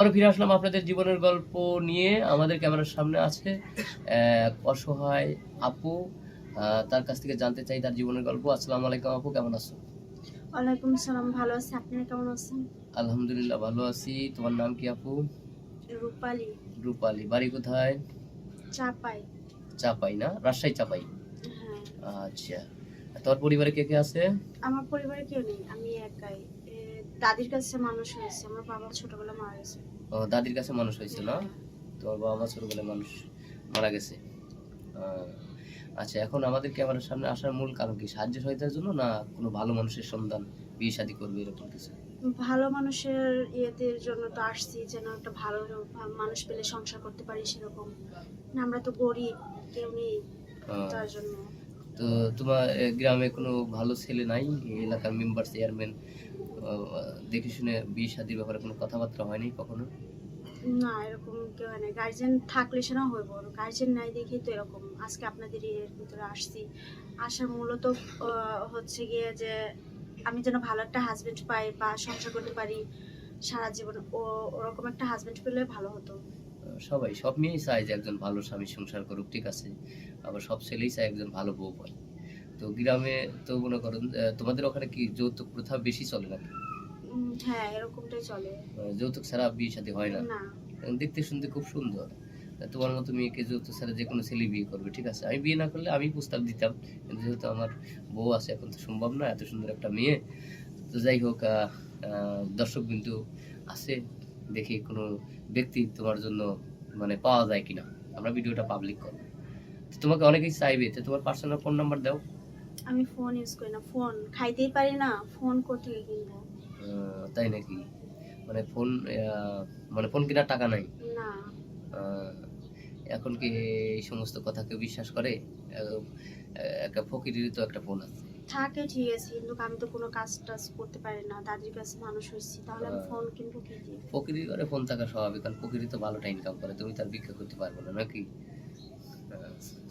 আবারও ফিরে আসলাম আপনাদের জীবনের গল্প নিয়ে। আমাদের ক্যামেরার সামনে আছে এক অসহায় আপু। তার কাছ থেকে জানতে চাই তার জীবনের গল্প। আসসালামু আলাইকুম আপু, কেমন আছো? ওয়ালাইকুম সালাম, ভালো আছি। আপনারা কেমন আছেন? আলহামদুলিল্লাহ ভালো আছি। তোমার নাম কি আপু? রূপালী। রূপালী। বাড়ি কোথায়? চাপাই। চাপাই না, রাজশাহী চাপাই। হ্যাঁ। আচ্ছা, তোর পরিবারে কে কে আছে? আমার পরিবারে কেউ নেই, আমি একাই। দাদির কাছে মানুষ হয়েছে, আমার বাবা ছোটবেলা মারা গেছে। ও, দাদির কাছে মানুষ হয়েছে না? হ্যাঁ। তোমার বাবা মা ছোটবেলায় মানুষ মারা গেছে। আচ্ছা, এখন আমাদের ক্যামেরার সামনে আসার মূল কারণ কি? সাহায্য সহায়তার জন্য, না কোনো ভালো মানুষের সন্ধান, বিয়ে শাদী করবে এরকম কিছু? ভালো মানুষের ইয়েদের জন্য তো আসছি, যেন একটা ভালো মানুষ পেলে সংসার করতে পারি সেরকম। না, আমরা তো গরিব, কেউ নেই, আহ, তার জন্য। তো তোমার গ্রামে কোনো ভালো ছেলে নাই? এই এলাকার মেম্বার চেয়ারম্যান দেখে শুনে বিয়ে শাদীর ব্যাপারে কোনো কথাবার্তা হয়নি কখনো? না, এরকম কেউ হয় না। গার্জেন থাকলে সেটা হইব, গার্জেন নাই দেখেই তো এরকম আজকে আপনাদের এর ভিতরে আসছি। আসার মূলত হচ্ছে গিয়ে যে আমি যেন ভালো একটা হাজবেন্ড পাই বা সংসার করতে পারি সারা জীবন। ওরকম একটা হাজবেন্ড পেলে ভালো হতো। সবাই, সব মেয়েই চায় যে একজন ভালো স্বামী সংসার করুক, ঠিক আছে। আবার সব ছেলেই চায় একজন ভালো বউ পায়। তো গ্রামে তো মনে করেন তোমাদের ওখানে কি যৌতুক প্রথা বেশি চলে নাকি? হ্যাঁ, এরকমটাই চলে। যৌতুক ছাড়া বিয়ে শাদী হয় না? না। এবং দেখতে শুনতে খুব সুন্দর। তোমার মতো মেয়েকে যৌতুক ছাড়া যে কোনো ছেলে বিয়ে করবে, ঠিক আছে। আমি বিয়ে না করলে আমি প্রস্তাব দিতাম, কিন্তু যেহেতু আমার বউ আছে এখন তো সম্ভব না, এত সুন্দর একটা মেয়ে। তো যাই হোক, দর্শক বিন্দু আছে, দেখি কোনো ব্যক্তি তোমার জন্য মানে পাওয়া যায় কিনা। আমরা ভিডিওটা পাবলিক করবো। তো তোমাকে অনেকেই চাইবে, তো তোমার পার্সোনাল ফোন নাম্বার দাও। আমি ফোন ইউজ করি না, ফোন খাইতেই পারি না, ফোন কোথেকে কিনবো? তাই নাকি? মানে ফোন মানে ফোন কেনার টাকা নাই? না। আহ, এখন কি এই সমস্ত কথা কেউ বিশ্বাস করে? আহ, একটা ফকিরেরই তো একটা ফোন আছে। থাকে ঠিক আছে, কিন্তু আমি তো কোনো কাজ টাজ করতে পারি না, দাদির কাছে মানুষ হয়েছি, তাহলে আমি ফোন কিনবো কি দিয়ে? ফকিরের ঘরে ফোন থাকা স্বাভাবিক, কারণ ফকিরই তো ভালোটা ইনকাম করে, তুমি তার ভিক্ষা করতে পারবে না নাকি?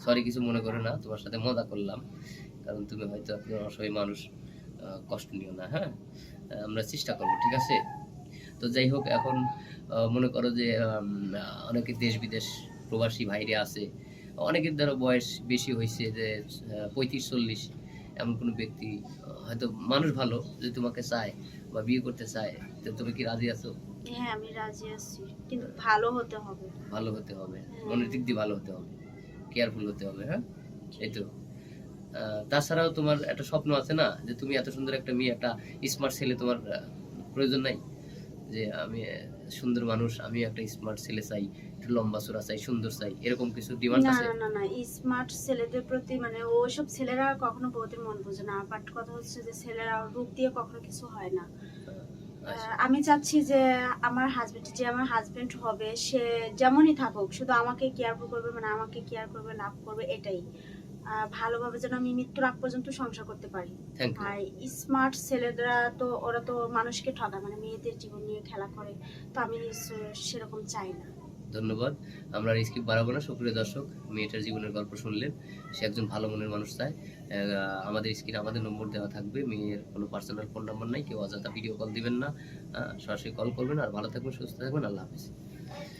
সরি, কিছু মনে করো না, তোমার সাথে মজা করলাম, কারণ তুমি হয়তো একজন অসহায় মানুষ। কষ্ট নিও না, হ্যাঁ। আমরা চেষ্টা করবো, ঠিক আছে। তো যাই হোক, এখন মনে করো যে অনেকে দেশ বিদেশ প্রবাসী ভাইরে আছে, অনেকের দ্বারা বয়স বেশি হয়েছে, যে 35-40, এমন কোনো ব্যক্তি হয়তো মানুষ ভালো, যে তোমাকে চায় বা বিয়ে করতে চায়, তো তুমি কি রাজি আছো? হ্যাঁ, আমি রাজি আছি, কিন্তু ভালো হতে হবে। ভালো হতে হবে, হ্যাঁ। মনের দিক দিয়ে ভালো হতে হবে, কেয়ারফুল হতে হবে, হ্যাঁ। এই তো। তাছাড়াও তোমার একটা স্বপ্ন আছে না, যে তুমি এত সুন্দর একটা মেয়ে, একটা স্মার্ট ছেলে তোমার প্রয়োজন নাই? যে আমি সুন্দর মানুষ, আমি একটা স্মার্ট ছেলে চাই, একটু লম্বা চূড়া চাই, সুন্দর চাই, এরকম কিছু ডিমান্ড না আছে? না না না, স্মার্ট ছেলেদের প্রতি মানে ওইসব ছেলেরা কখনো বউদের মন বোঝে না, বাট কথা হচ্ছে যে ছেলেরা রূপ দিয়ে কখনো কিছু হয় না। আচ্ছা। আমি চাচ্ছি যে আমার হাজবেন্ড হবে, সে যেমনই থাকুক, শুধু আমাকে কেয়ার করবে, মানে আমাকে কেয়ার করবে, লাভ করবে, এটাই। ভালোভাবে যেন আমি মৃত্যুর আগ পর্যন্ত সংসার করতে পারি। Thank you. আর স্মার্ট ছেলেরা তো ওরা তো মানুষকে ঠগায়, মানে মেয়েদের জীবন নিয়ে খেলা করে। তো আমি সেরকম চাই না। ধন্যবাদ। আমরা স্কিপ বাড়াবো না। সুপ্রিয় দর্শক, মেয়েটার জীবনের গল্প শুনলেন, সে একজন ভালো মনের মানুষ চায়। আমাদের স্ক্রিনে আমাদের নম্বর দেওয়া থাকবে, মেয়ের কোনো পার্সোনাল ফোন নাম্বার নাই, কেউ অযথা ভিডিও কল দিবেন না, সরাসরি কল করবেন। আর ভালো থাকবেন, সুস্থ থাকবেন, আল্লাহ হাফিজ।